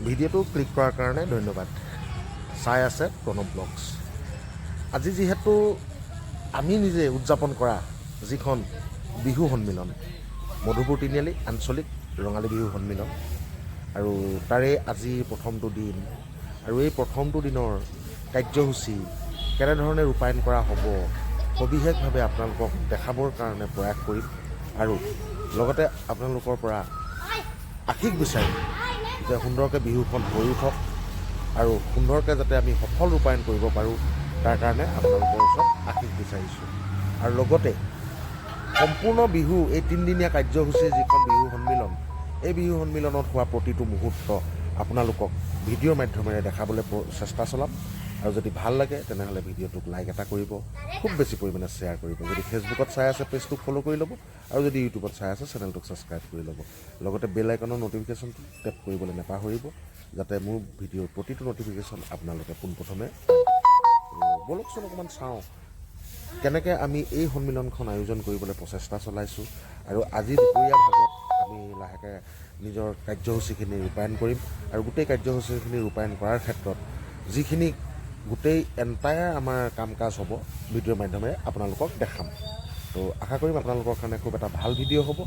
ভিডিঅ'টো ক্লিক কৰাৰ কাৰণে ধন্যবাদ। চাই আছে প্ৰণৱ ব্লগছ। আজি যিহেতু আমি নিজে উদযাপন কৰা যিখন বিহু সন্মিলন, মধুপুৰ তিনিআলি আঞ্চলিক ৰঙালী বিহু সন্মিলন, আৰু তাৰে আজি প্ৰথমটো দিন, আৰু এই প্ৰথমটো দিনৰ কাৰ্যসূচী কেনেধৰণে ৰূপায়ণ কৰা হ'ব সবিশেষভাৱে আপোনালোকক দেখাবৰ কাৰণে প্ৰয়াস কৰিম, আৰু লগতে আপোনালোকৰ পৰা আশীষ বিচাৰিম যে সুন্দৰকৈ বিহুখন হৈ উঠক আৰু সুন্দৰকৈ যাতে আমি সফল ৰূপায়ণ কৰিব পাৰোঁ, তাৰ কাৰণে আপোনালোকৰ ওচৰত আশীষ বিচাৰিছোঁ। আৰু লগতে সম্পূৰ্ণ বিহু এই তিনিদিনীয়া কাৰ্যসূচীৰ যিখন বিহু সন্মিলন, এই বিহু সন্মিলনত হোৱা প্ৰতিটো মুহূৰ্ত আপোনালোকক ভিডিঅ'ৰ মাধ্যমেৰে দেখাবলৈ চেষ্টা চলাম। আৰু যদি ভাল লাগে তেনেহ'লে ভিডিঅ'টোক লাইক এটা কৰিব, খুব বেছি পৰিমাণে শ্বেয়াৰ কৰিব। যদি ফেচবুকত চাই আছে পেজটোক ফ'ল' কৰি ল'ব, আৰু যদি ইউটিউবত চাই আছে চেনেলটোক ছাবস্ক্ৰাইব কৰি ল'ব। লগতে বেল আইকনৰ ন'টিফিকেশ্যনটো টেপ কৰিবলৈ নাপাহৰিব, যাতে মোৰ ভিডিঅ'ৰ প্ৰতিটো ন'টিফিকেশ্যন আপোনালোকে পোনপ্ৰথমে। ব'লকচোন অকণমান চাওঁ কেনেকৈ আমি এই সন্মিলনখন আয়োজন কৰিবলৈ প্ৰচেষ্টা চলাইছোঁ, আৰু আজি দুপৰীয়া ভাগত আমি লাহেকৈ নিজৰ কাৰ্যসূচীখিনি ৰূপায়ণ কৰিম। আৰু গোটেই কাৰ্যসূচীখিনি ৰূপায়ণ কৰাৰ ক্ষেত্ৰত যিখিনি গোটেই এণ্টায়াৰ আমাৰ কাম কাজ হ'ব ভিডিঅ'ৰ মাধ্যমেৰে আপোনালোকক দেখাম। তো আশা কৰিম আপোনালোকৰ কাৰণে খুব এটা ভাল ভিডিঅ' হ'ব,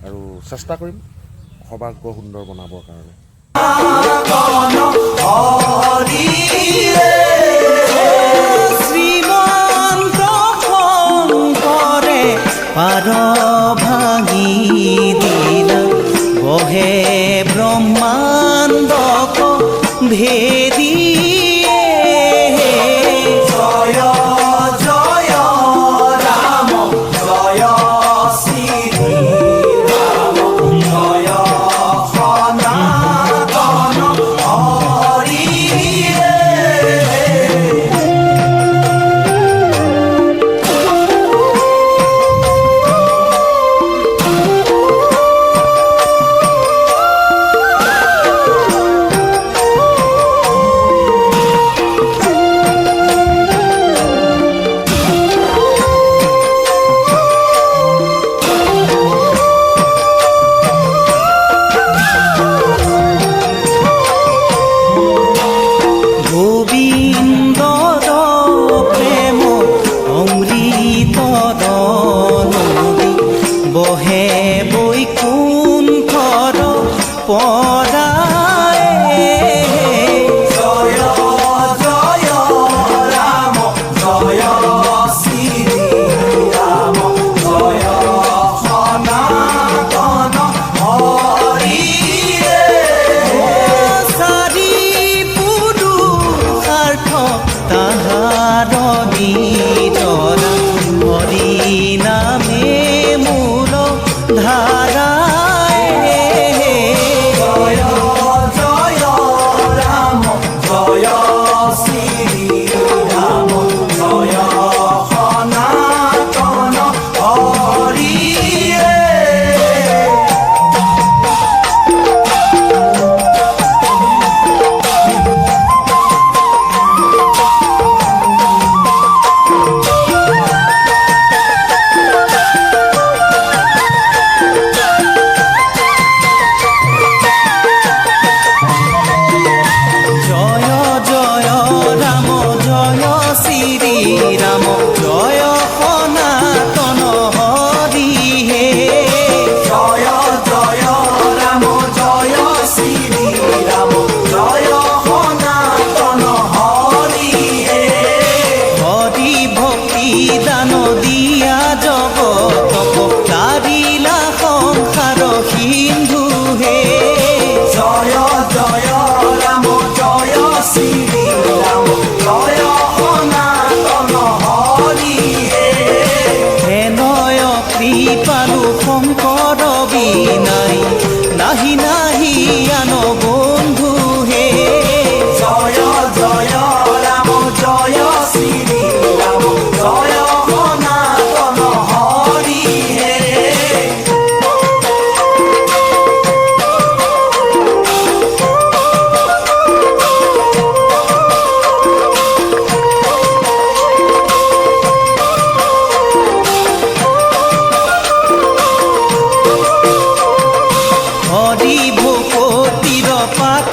আৰু চেষ্টা কৰিম সৰ্বাগ্ৰ সুন্দৰ বনাবৰ কাৰণে। শ্ৰীমন্ত শংকৰে পাৰ ভাঙি দিলা, বহে ব্ৰহ্মাণ্ডক ভেদী। জয় জয় ৰাম, জয় শ্ৰী ৰাম, জয় সনাতন হৰি।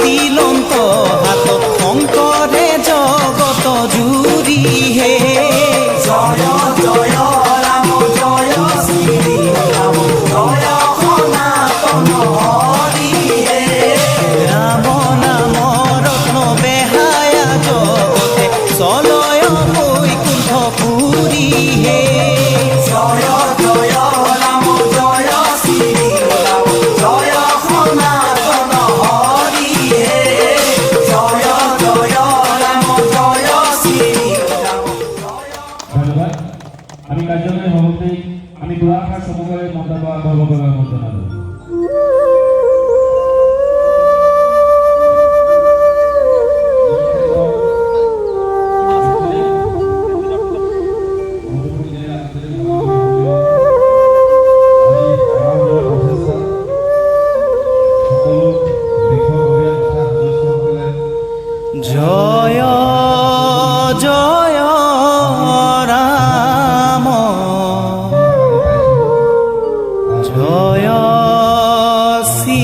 তিলন্ত হাতত শংকৰে জগত জুৰি হে জয় জয় ৰাম জয় শ্ৰী ৰাম জয় সনাতন হৰি হে ৰাম নাম ৰত্ন বেহায়া জগতে চলয় বৈকুণ্ঠ পুৰী হে জয় জয় ৰাম জয় শ্ৰী ৰাম জয় সনাতন হৰি হে জয় জয় ৰাম জয় শ্ৰী ৰাম ধন্যবাদ আমি কাৰ্যালয় সভাপতি আমি দুআষাৰ চমুকৈ মন্তব্য আগবঢ়াব জনালোঁ জয় জয় ৰাম জয় শ্ৰী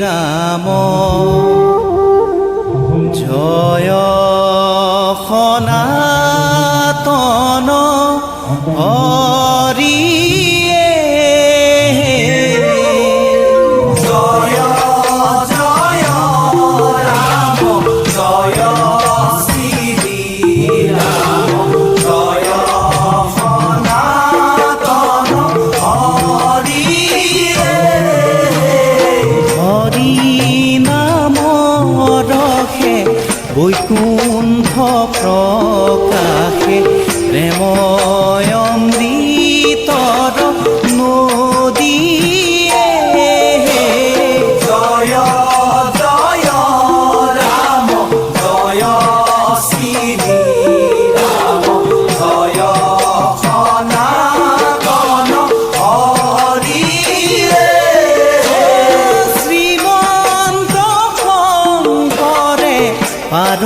ৰাম জয় সনাতন হৰি জয় জয় ৰাম জয় শ্ৰী ৰাম জয় সনাতন হৰি হৰি নাম ৰখে বৈকুণ্ঠ প্ৰকাশে প্ৰেময় অমৃতৰ নদীয়ে জয় জয় ৰাম জয় শ্ৰী ৰাম জয় সনাতন হৰি শ্ৰীমন্ত শংকৰে পাৰ